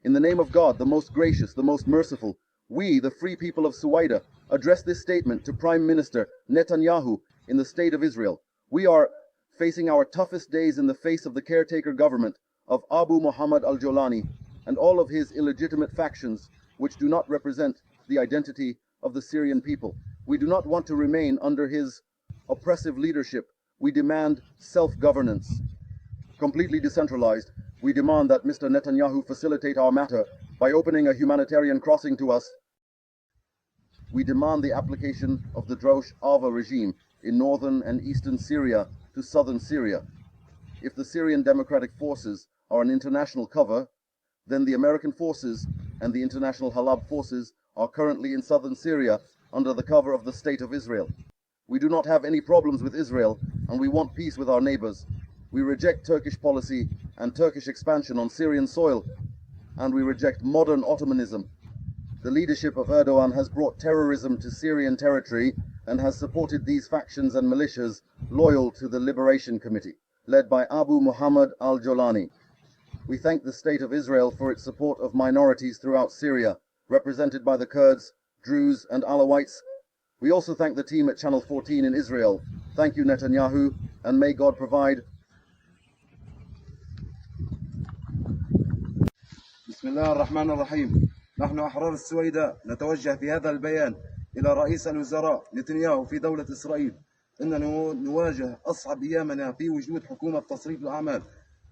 In the name of God, the most gracious, the most merciful, we, the free people of Suwaida, address this statement to Prime Minister Netanyahu in the State of Israel. We are facing our toughest days in the face of the caretaker government of Abu Muhammad al-Jolani and all of his illegitimate factions which do not represent the identity of the Syrian people. We do not want to remain under his oppressive leadership. We demand self-governance, completely decentralized. We demand that Mr. Netanyahu facilitate our matter by opening a humanitarian crossing to us. We demand the application of the Drosh Ava regime in northern and eastern Syria to southern Syria. If the Syrian Democratic Forces are an international cover, then the American forces and the international Halab forces are currently in southern Syria under the cover of the State of Israel. We do not have any problems with Israel, and we want peace with our neighbors. We reject Turkish policy and Turkish expansion on Syrian soil, and we reject modern Ottomanism. The leadership of Erdogan has brought terrorism to Syrian territory and has supported these factions and militias loyal to the Liberation Committee, led by Abu Muhammad al-Jolani. We thank the State of Israel for its support of minorities throughout Syria, represented by the Kurds, Druze, and Alawites. We also thank the team at Channel 14 in Israel. Thank you, Netanyahu, and may God provide. بسم الله الرحمن الرحيم. نحن أحرار السويداء نتوجه في هذا البيان إلى رئيس الوزراء نتنياهو في دولة إسرائيل إننا نواجه أصعب أيامنا في وجود حكومة تصريف الأعمال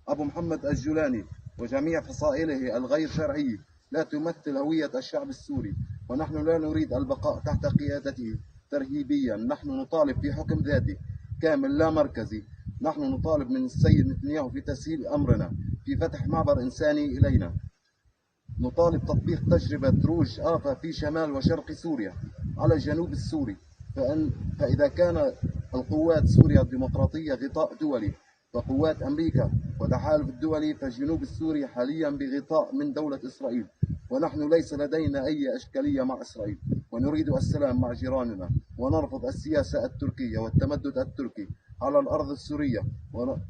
أبو محمد الجولاني وجميع فصائله الغير شرعية لا تمثل هوية الشعب السوري، ونحن لا نريد البقاء تحت قيادته ترهيبيا. نحن نطالب في حكم ذاتي كامل لا مركزي. نحن نطالب من السيد نتنياهو في تسهيل أمرنا، في فتح معبر إنساني إلينا. نطالب تطبيق تجربة دروج آفا في شمال وشرق سوريا على الجنوب السوري، فإذا كان القوات سوريا الديمقراطية غطاء دولي وقوات أمريكا وتحالف الدولي، فالجنوب السوري حاليا بغطاء من دولة إسرائيل، ونحن ليس لدينا أي إشكالية مع إسرائيل، ونريد السلام مع جيراننا، ونرفض السياسة التركية والتمدد التركي على الأرض السورية،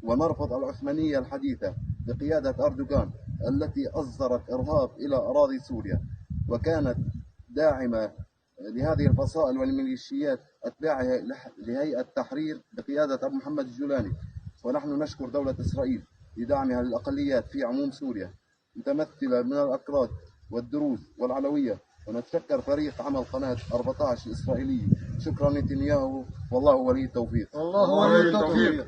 ونرفض العثمانية الحديثة بقيادة أردوغان التي أصدرت إرهاب إلى أراضي سوريا وكانت داعمة لهذه الفصائل والميليشيات التابعة لهيئة تحرير بقيادة أبو محمد الجولاني. ونحن نشكر دولة إسرائيل لدعمها للأقليات في عموم سوريا متمثلة من الأكراد والدروز والعلوية، ونتشكر فريق عمل قناة 14 الإسرائيلية. شكرا نتنياهو، والله ولي التوفيق. الله ولي التوفيق.